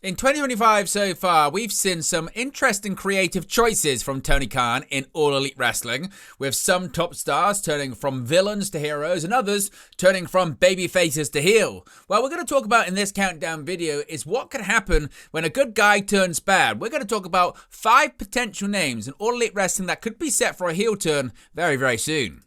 In 2025 so far, we've seen some interesting creative choices from Tony Khan in All Elite Wrestling, with some top stars turning from villains to heroes and others turning from baby faces to heel. What we're going to talk about in this countdown video is what could happen when a good guy turns bad. We're going to talk about 5 potential names in All Elite Wrestling that could be set for a heel turn very, very soon.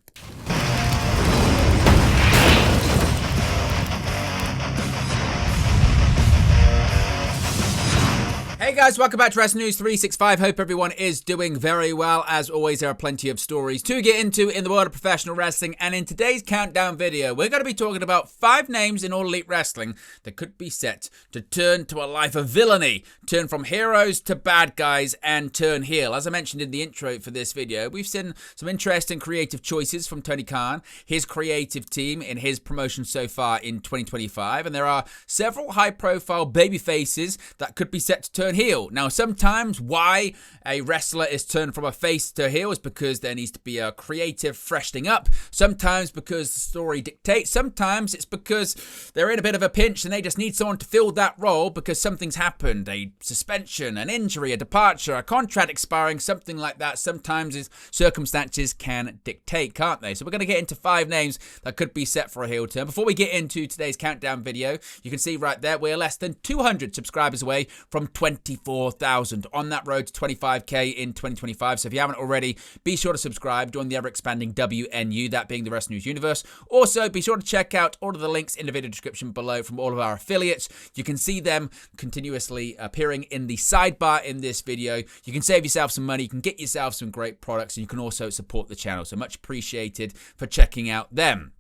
Hey guys, welcome back to Wrestling News 365. Hope everyone is doing very well. As always, there are plenty of stories to get into in the world of professional wrestling, and in today's countdown video, we're going to be talking about 5 names in All Elite Wrestling that could be set to turn to a life of villainy, turn from heroes to bad guys, and turn heel. As I mentioned in the intro for this video, we've seen some interesting creative choices from Tony Khan, his creative team in his promotion so far in 2025, and there are several high-profile baby faces that could be set to turn heel. Now, sometimes why a wrestler is turned from a face to a heel is because there needs to be a creative freshening up. Sometimes because the story dictates. Sometimes it's because they're in a bit of a pinch and they just need someone to fill that role because something's happened. A suspension, an injury, a departure, a contract expiring, something like that. Sometimes circumstances can dictate, can't they? So we're going to get into 5 names that could be set for a heel turn. Before we get into today's countdown video, you can see right there we're less than 200 subscribers away from 24,000 on that road to 25k in 2025. So if you haven't already, be sure to subscribe, join the ever-expanding WNU, that being the Wrestling News Universe. Also, be sure to check out all of the links in the video description below from all of our affiliates. You can see them continuously appearing in the sidebar in this video. You can save yourself some money, you can get yourself some great products, and you can also support the channel. So much appreciated for checking out them.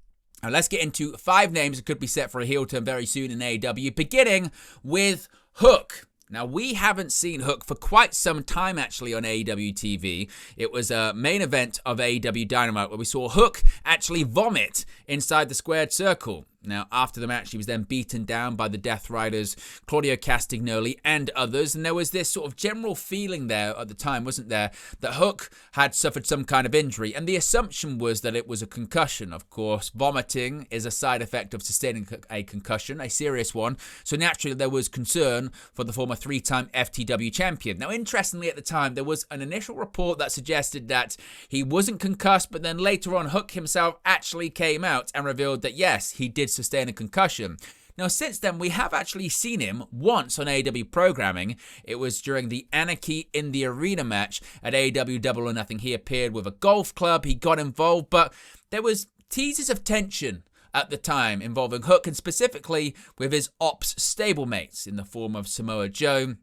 Now let's get into 5 names that could be set for a heel turn very soon in AEW, beginning with Hook. Now, we haven't seen Hook for quite some time, actually, on AEW TV. It was a main event of AEW Dynamite where we saw Hook actually vomit inside the squared circle. Now, after the match, he was then beaten down by the Death Riders, Claudio Castagnoli, and others. And there was this sort of general feeling there at the time, wasn't there, that Hook had suffered some kind of injury. And the assumption was that it was a concussion. Of course, vomiting is a side effect of sustaining a concussion, a serious one. So naturally, there was concern for the former 3-time FTW champion. Now, interestingly, at the time, there was an initial report that suggested that he wasn't concussed, but then later on, Hook himself actually came out and revealed that, yes, he did sustain a concussion. Now, since then, we have actually seen him once on AEW programming. It was during the Anarchy in the Arena match at AEW Double or Nothing. He appeared with a golf club. He got involved, but there was teases of tension at the time involving Hook, and specifically with his ops stablemates in the form of Samoa Joe,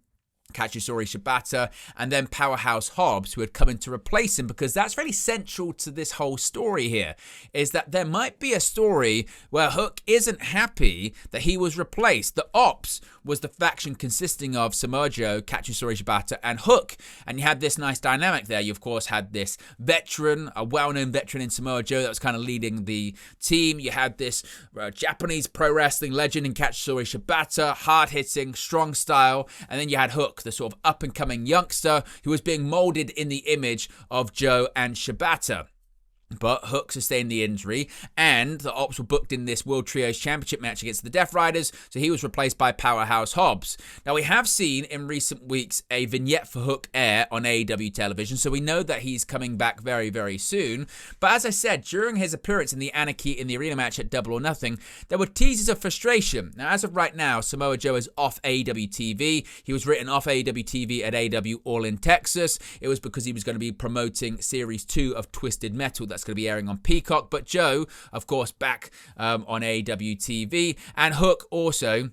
Katsuyori Shibata, and then Powerhouse Hobbs, who had come in to replace him, because that's really central to this whole story here, is that there might be a story where Hook isn't happy that he was replaced. The Ops was the faction consisting of Samoa Joe, Katsuyori Shibata, and Hook, and you had this nice dynamic there. You, of course, had this veteran, a well-known veteran in Samoa Joe that was kind of leading the team. You had this Japanese pro wrestling legend in Katsuyori Shibata, hard-hitting, strong style, and then you had Hook, the sort of up-and-coming youngster who was being molded in the image of Joe and Shibata. But Hook sustained the injury, and the Ops were booked in this World Trios Championship match against the Death Riders, so he was replaced by Powerhouse Hobbs. Now, we have seen in recent weeks a vignette for Hook air on AEW television, so we know that he's coming back very, very soon. But as I said, during his appearance in the Anarchy in the Arena match at Double or Nothing, there were teases of frustration. Now, as of right now, Samoa Joe is off AEW TV. He was written off AEW TV at AEW All in Texas. It was because he was going to be promoting Series 2 of Twisted Metal. That's going to be airing on Peacock. But Joe, of course, back on AEW TV. And Hook also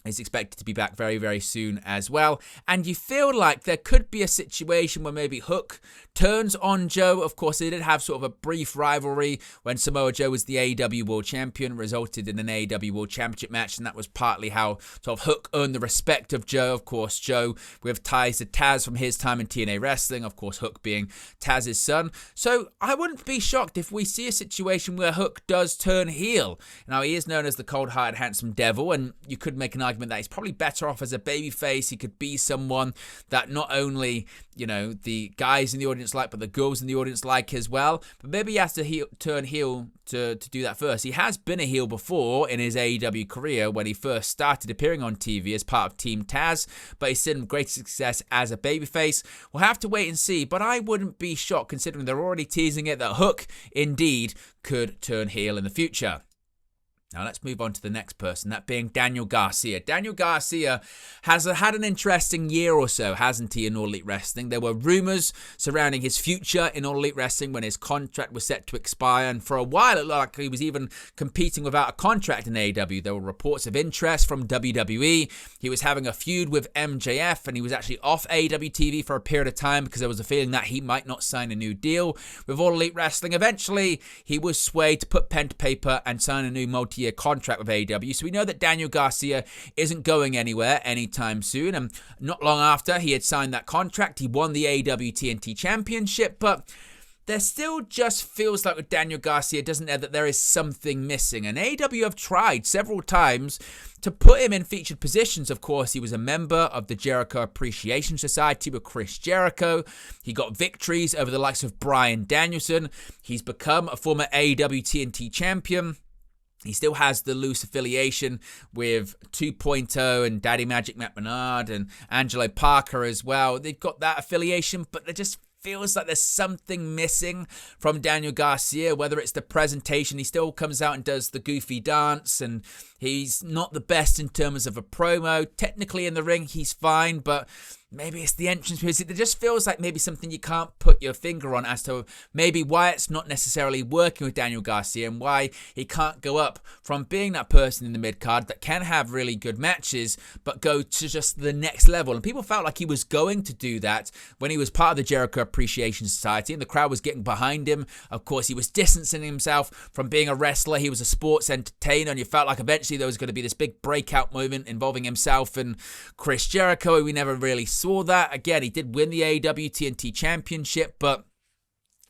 is expected to be back very, very soon as well. And you feel like there could be a situation where maybe Hook turns on Joe. Of course, they did have sort of a brief rivalry when Samoa Joe was the AEW World Champion, resulted in an AEW World Championship match, and that was partly how sort of Hook earned the respect of Joe. Of course, Joe with ties to Taz from his time in TNA Wrestling, of course, Hook being Taz's son. So I wouldn't be shocked if we see a situation where Hook does turn heel. Now, he is known as the cold-hearted, handsome devil, and you could make an argument argument that he's probably better off as a babyface. He could be someone that not only, the guys in the audience like, but the girls in the audience like as well. But maybe he has to turn heel to do that first. He has been a heel before in his AEW career when he first started appearing on TV as part of Team Taz, but he's seen great success as a babyface. We'll have to wait and see, but I wouldn't be shocked considering they're already teasing it that Hook indeed could turn heel in the future. Now let's move on to the next person, that being Daniel Garcia. Daniel Garcia has had an interesting year or so, hasn't he, in All Elite Wrestling? There were rumors surrounding his future in All Elite Wrestling when his contract was set to expire, and for a while it looked like he was even competing without a contract in AEW. There were reports of interest from WWE. He was having a feud with MJF, and he was actually off AEW TV for a period of time because there was a feeling that he might not sign a new deal with All Elite Wrestling. Eventually, he was swayed to put pen to paper and sign a new multi-year contract with AEW. So we know that Daniel Garcia isn't going anywhere anytime soon. And not long after he had signed that contract, he won the AEW TNT Championship. But there still just feels like with Daniel Garcia, doesn't there, that there is something missing. And AEW have tried several times to put him in featured positions. Of course, he was a member of the Jericho Appreciation Society with Chris Jericho. He got victories over the likes of Bryan Danielson. He's become a former AEW TNT champion. He still has the loose affiliation with 2.0 and Daddy Magic Matt Menard and Angelo Parker as well. They've got that affiliation, but it just feels like there's something missing from Daniel Garcia, whether it's the presentation. He still comes out and does the goofy dance, and he's not the best in terms of a promo. Technically in the ring, he's fine, but maybe it's the entrance music. It just feels like maybe something you can't put your finger on as to maybe why it's not necessarily working with Daniel Garcia and why he can't go up from being that person in the mid-card that can have really good matches but go to just the next level. And people felt like he was going to do that when he was part of the Jericho Appreciation Society and the crowd was getting behind him. Of course, he was distancing himself from being a wrestler. He was a sports entertainer, and you felt like eventually there was going to be this big breakout moment involving himself and Chris Jericho. We never really saw that. Again, he did win the AEW TNT Championship, but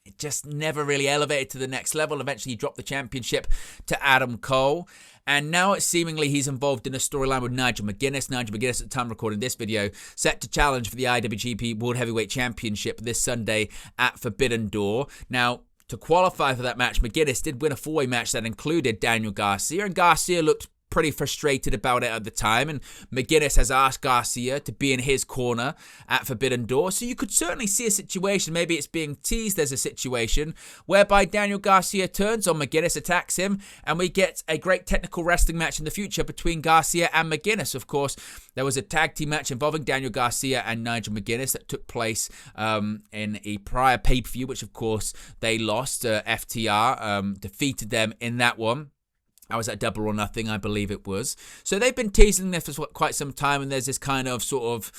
it just never really elevated to the next level. Eventually, he dropped the championship to Adam Cole. And now it's seemingly he's involved in a storyline with Nigel McGuinness. Nigel McGuinness, at the time of recording this video, set to challenge for the IWGP World Heavyweight Championship this Sunday at Forbidden Door. Now, to qualify for that match, McGuinness did win a four-way match that included Daniel Garcia, and Garcia looked pretty frustrated about it at the time, and McGuinness has asked Garcia to be in his corner at Forbidden Door. So you could certainly see a situation, maybe it's being teased as a situation, whereby Daniel Garcia turns on McGuinness, attacks him, and we get a great technical wrestling match in the future between Garcia and McGuinness. Of course, there was a tag team match involving Daniel Garcia and Nigel McGuinness that took place in a prior pay-per-view, which of course they lost. FTR defeated them in that one. I was at Double or Nothing, I believe it was. So they've been teasing this for quite some time, and there's this kind of sort of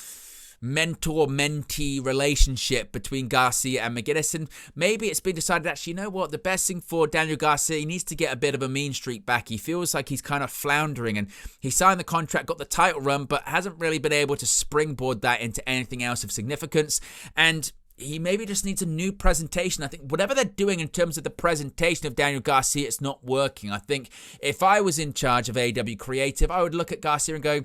mentor-mentee relationship between Garcia and McGuinness, and maybe it's been decided, actually, you know what, the best thing for Daniel Garcia, he needs to get a bit of a mean streak back. He feels like he's kind of floundering, and he signed the contract, got the title run, but hasn't really been able to springboard that into anything else of significance, and he maybe just needs a new presentation. I think whatever they're doing in terms of the presentation of Daniel Garcia, it's not working. I think if I was in charge of AEW Creative, I would look at Garcia and go,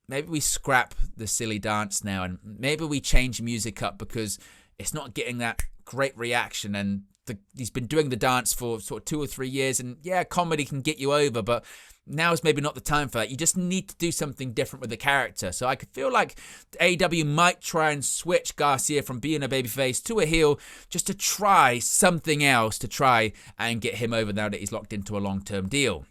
maybe we scrap the silly dance now, and maybe we change music up because it's not getting that great reaction. And he's been doing the dance for sort of 2 or 3 years, and yeah, comedy can get you over, but now is maybe not the time for that. You just need to do something different with the character. So I could feel like AEW might try and switch Garcia from being a babyface to a heel just to try something else to try and get him over now that he's locked into a long-term deal.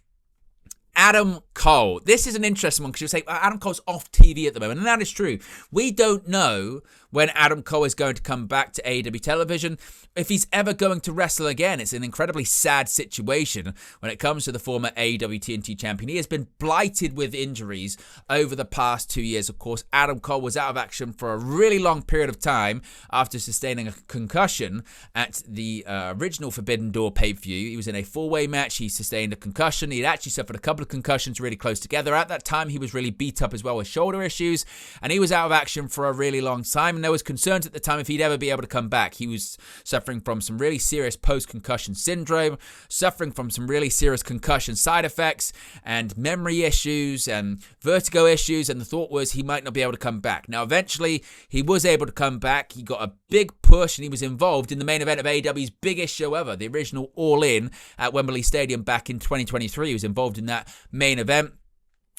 Adam Cole. This is an interesting one because you'll say Adam Cole's off TV at the moment, and that is true. We don't know when Adam Cole is going to come back to AEW television, if he's ever going to wrestle again. It's an incredibly sad situation when it comes to the former AEW TNT champion. He has been blighted with injuries over the past 2 years. Of course, Adam Cole was out of action for a really long period of time after sustaining a concussion at the original Forbidden Door pay-per-view. He was in a four-way match. He sustained a concussion. He had actually suffered a couple of concussions really close together. At that time, he was really beat up as well with shoulder issues, and he was out of action for a really long time, and there was concerns at the time if he'd ever be able to come back. He was suffering from some really serious post-concussion syndrome, suffering from some really serious concussion side effects, and memory issues, and vertigo issues, and the thought was he might not be able to come back. Now, eventually, he was able to come back. He got a big push, and he was involved in the main event of AEW's biggest show ever, the original All In at Wembley Stadium back in 2023. He was involved in that main event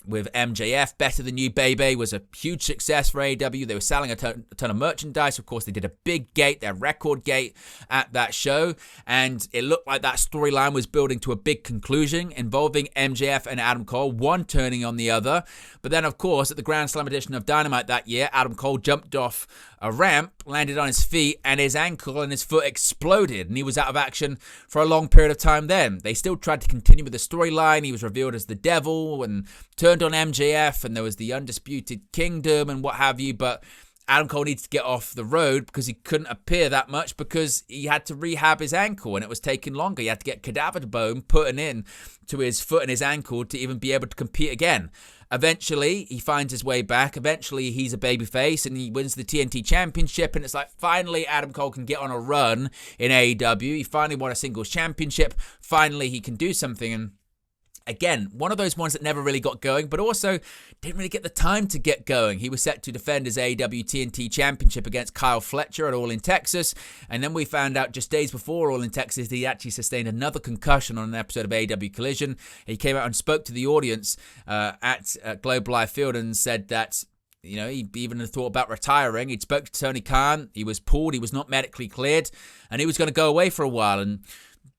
with MJF. Better Than You Baby was a huge success for AEW. They were selling a ton of merchandise. Of course, they did a big gate, their record gate at that show, and it looked like that storyline was building to a big conclusion involving MJF and Adam Cole, one turning on the other. But then, of course, at the Grand Slam edition of Dynamite that year, Adam Cole jumped off a ramp, landed on his feet, and his ankle and his foot exploded, and he was out of action for a long period of time then. They still tried to continue with the storyline. He was revealed as the devil and turned on MJF, and there was the Undisputed Kingdom and what have you, but Adam Cole needed to get off the road because he couldn't appear that much because he had to rehab his ankle, and it was taking longer. He had to get cadaver bone put in to his foot and his ankle to even be able to compete again. Eventually, he finds his way back. Eventually, he's a babyface, and he wins the TNT Championship, and it's like, finally, Adam Cole can get on a run in AEW. He finally won a singles championship. Finally, he can do something, and again, one of those ones that never really got going, but also didn't really get the time to get going. He was set to defend his AEW TNT Championship against Kyle Fletcher at All in Texas, and then we found out just days before All in Texas that he actually sustained another concussion on an episode of AEW Collision. He came out and spoke to the audience at Globe Life Field and said that, you know, he even thought about retiring. He'd spoke to Tony Khan. He was pulled. He was not medically cleared, and he was going to go away for a while. And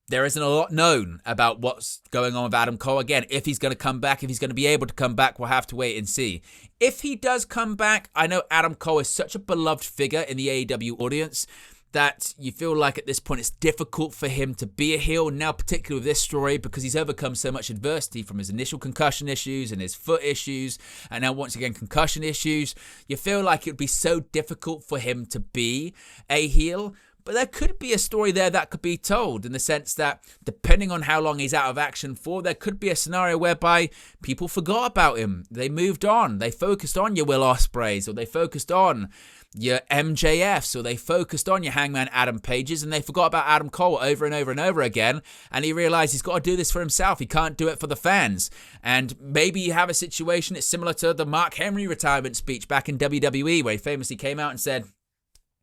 there isn't a lot known about what's going on with Adam Cole. Again, if he's going to come back, if he's going to be able to come back, we'll have to wait and see. If he does come back, I know Adam Cole is such a beloved figure in the AEW audience that you feel like at this point it's difficult for him to be a heel now, particularly with this story, because he's overcome so much adversity from his initial concussion issues and his foot issues, and now once again concussion issues. You feel like it would be so difficult for him to be a heel. But there could be a story there that could be told in the sense that depending on how long he's out of action for, there could be a scenario whereby people forgot about him. They moved on. They focused on your Will Ospreays, or they focused on your MJFs, or they focused on your Hangman Adam Pages, and they forgot about Adam Cole over and over and over again, and he realized he's got to do this for himself. He can't do it for the fans. And maybe you have a situation that's similar to the Mark Henry retirement speech back in WWE, where he famously came out and said,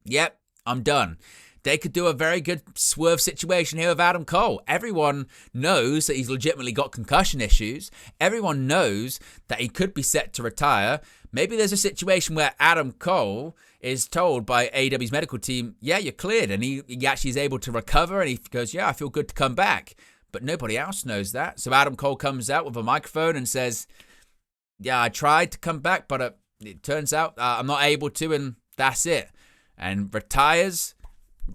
"Yep, I'm done." They could do a very good swerve situation here with Adam Cole. Everyone knows that he's legitimately got concussion issues. Everyone knows that he could be set to retire. Maybe there's a situation where Adam Cole is told by AEW's medical team, yeah, you're cleared. And he actually is able to recover, and he goes, yeah, I feel good to come back. But nobody else knows that. So Adam Cole comes out with a microphone and says, yeah, I tried to come back, but it turns out I'm not able to, and that's it. And retires.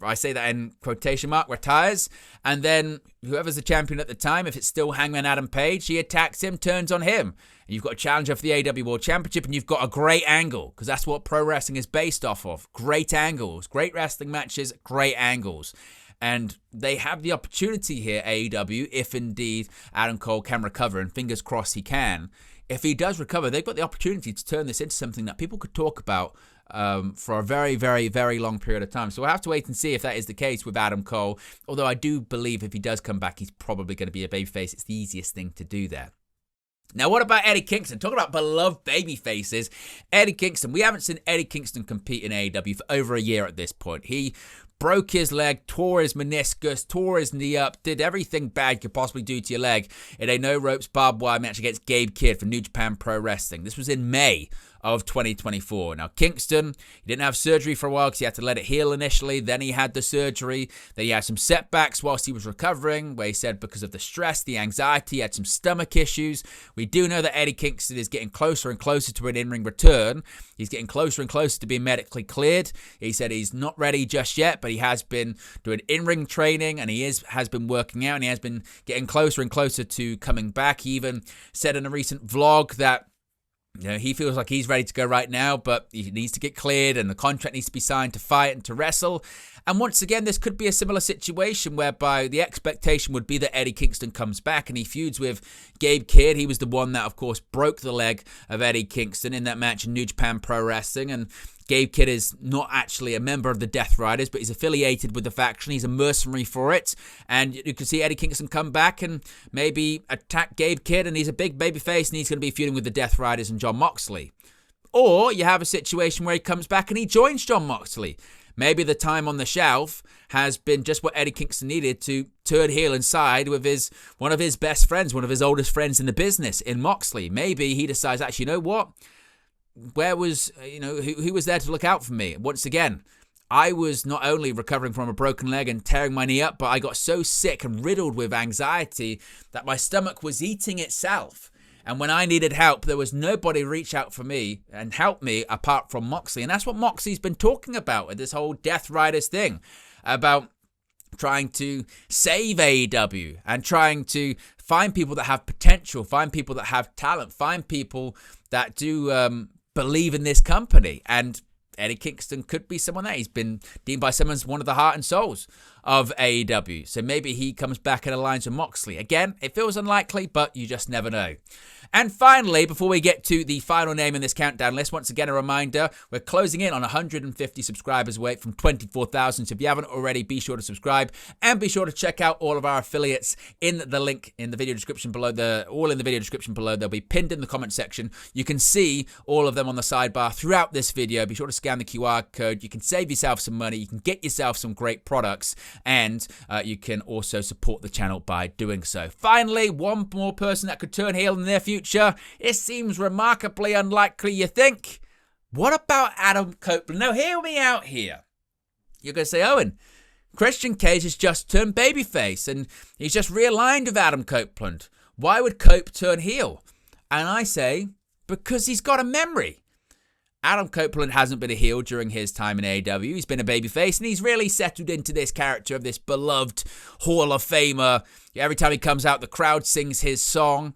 I say that in quotation mark, retires, and then whoever's the champion at the time, if it's still Hangman Adam Page, he attacks him, turns on him. And you've got a challenger for the AEW World Championship, and you've got a great angle, because that's what pro wrestling is based off of. Great angles, great wrestling matches, great angles. And they have the opportunity here, AEW, if indeed Adam Cole can recover, and fingers crossed he can. If he does recover, they've got the opportunity to turn this into something that people could talk about for a very, very, very long period of time. So we'll have to wait and see if that is the case with Adam Cole. Although I do believe if he does come back, he's probably going to be a babyface. It's the easiest thing to do there. Now, what about Eddie Kingston? Talking about beloved baby faces, Eddie Kingston. We haven't seen Eddie Kingston compete in AEW for over a year at this point. He broke his leg, tore his meniscus, tore his knee up, did everything bad you could possibly do to your leg in a no-ropes barbed wire match against Gabe Kidd for New Japan Pro Wrestling. This was in May of 2024. Now, Kingston, he didn't have surgery for a while because he had to let it heal initially. Then he had the surgery. Then he had some setbacks whilst he was recovering, where he said because of the stress, the anxiety, he had some stomach issues. We do know that Eddie Kingston is getting closer and closer to an in-ring return. He's getting closer and closer to being medically cleared. He said he's not ready just yet, but he has been doing in-ring training, and he has been working out, and he has been getting closer and closer to coming back. He even said in a recent vlog that He feels like he's ready to go right now, but he needs to get cleared and the contract needs to be signed to fight and to wrestle. And once again, this could be a similar situation whereby the expectation would be that Eddie Kingston comes back and he feuds with Gabe Kidd. He was the one that, of course, broke the leg of Eddie Kingston in that match in New Japan Pro Wrestling. And Gabe Kidd is not actually a member of the Death Riders, but he's affiliated with the faction. He's a mercenary for it. And you can see Eddie Kingston come back and maybe attack Gabe Kidd, and he's a big babyface and he's going to be feuding with the Death Riders and Jon Moxley. Or you have a situation where he comes back and he joins Jon Moxley. Maybe the time on the shelf has been just what Eddie Kingston needed to turn heel and side with one of his best friends, one of his oldest friends in the business, in Moxley. Maybe he decides, actually, you know what? Where was, who was there to look out for me? Once again, I was not only recovering from a broken leg and tearing my knee up, but I got so sick and riddled with anxiety that my stomach was eating itself. And when I needed help, there was nobody reach out for me and help me apart from Moxley. And that's what Moxley's been talking about with this whole Death Riders thing, about trying to save AEW and trying to find people that have potential, find people that have talent, find people that do believe in this company. And Eddie Kingston could be someone that he's been deemed by some as one of the heart and souls of AEW. So maybe he comes back and aligns with Moxley. Again, it feels unlikely, but you just never know. And finally, before we get to the final name in this countdown list, once again, a reminder, we're closing in on 150 subscribers away from 24,000. So if you haven't already, be sure to subscribe and be sure to check out all of our affiliates in the link in the video description below. All in the video description below. They'll be pinned in the comment section. You can see all of them on the sidebar throughout this video. Be sure to scan the QR code. You can save yourself some money. You can get yourself some great products. And you can also support the channel by doing so. Finally, one more person that could turn heel in the near future. It seems remarkably unlikely, you think. What about Adam Copeland? Now, hear me out here. You're going to say, Owen, Christian Cage has just turned babyface and he's just realigned with Adam Copeland. Why would Cope turn heel? And I say, because he's got a memory. Adam Copeland hasn't been a heel during his time in AEW. He's been a babyface, and he's really settled into this character of this beloved Hall of Famer. Every time he comes out, the crowd sings his song.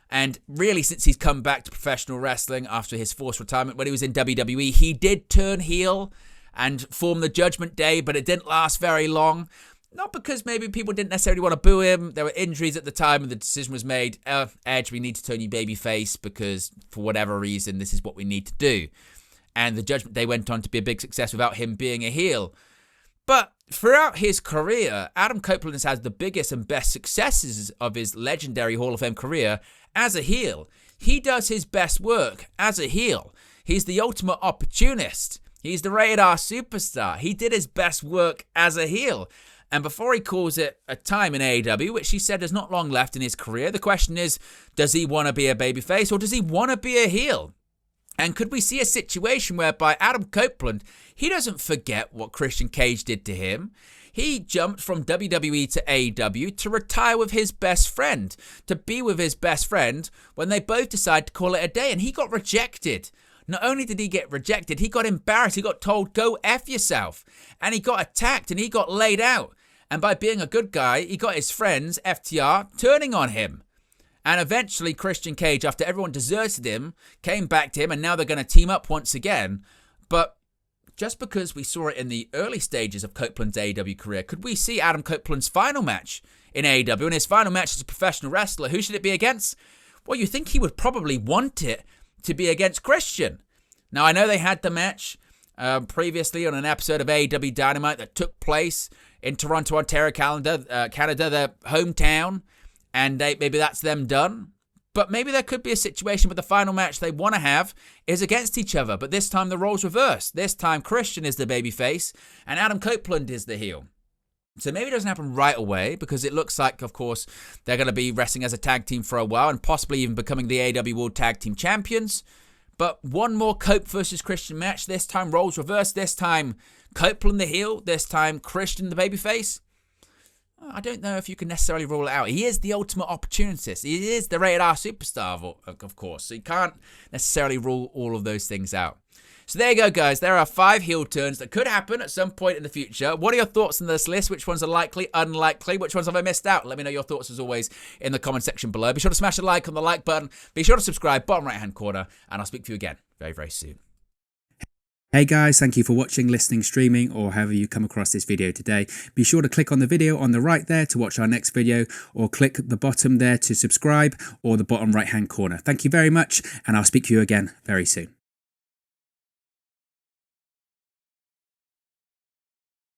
And really, since he's come back to professional wrestling after his forced retirement, when he was in WWE, he did turn heel and form the Judgment Day, but it didn't last very long. Not because maybe people didn't necessarily want to boo him. There were injuries at the time and the decision was made, Edge, we need to turn you babyface because for whatever reason, this is what we need to do. And the Judgment Day went on to be a big success without him being a heel. But throughout his career, Adam Copeland has had the biggest and best successes of his legendary Hall of Fame career as a heel. He does his best work as a heel. He's the ultimate opportunist. He's the rated R superstar. He did his best work as a heel. And before he calls it a time in AEW, which he said is not long left in his career, the question is, does he want to be a babyface or does he want to be a heel? And could we see a situation whereby Adam Copeland, he doesn't forget what Christian Cage did to him. He jumped from WWE to AEW to retire with his best friend, to be with his best friend when they both decided to call it a day. And he got rejected. Not only did he get rejected, he got embarrassed. He got told, go F yourself. And he got attacked and he got laid out. And by being a good guy, he got his friends, FTR, turning on him. And eventually, Christian Cage, after everyone deserted him, came back to him, and now they're going to team up once again. But just because we saw it in the early stages of Copeland's AEW career, could we see Adam Copeland's final match in AEW? And his final match as a professional wrestler, who should it be against? Well, you think he would probably want it to be against Christian. Now, I know they had the match previously on an episode of AEW Dynamite that took place in Toronto, Ontario, Canada, their hometown. And maybe that's them done. But maybe there could be a situation where the final match they want to have is against each other. But this time the roles reversed. This time Christian is the babyface and Adam Copeland is the heel. So maybe it doesn't happen right away because it looks like, of course, they're going to be wrestling as a tag team for a while and possibly even becoming the AEW World Tag Team Champions. But one more Cope versus Christian match. This time roles reversed. This time Copeland the heel. This time Christian the babyface. I don't know if you can necessarily rule it out. He is the ultimate opportunist. He is the rated R superstar, of course. So you can't necessarily rule all of those things out. So there you go, guys. There are 5 heel turns that could happen at some point in the future. What are your thoughts on this list? Which ones are likely, unlikely? Which ones have I missed out? Let me know your thoughts, as always, in the comment section below. Be sure to smash a like on the like button. Be sure to subscribe, bottom right-hand corner, and I'll speak to you again very, very soon. Hey guys, thank you for watching, listening, streaming, or however you come across this video today. Be sure to click on the video on the right there to watch our next video, or click the bottom there to subscribe, or the bottom right hand corner. Thank you very much, and I'll speak to you again very soon.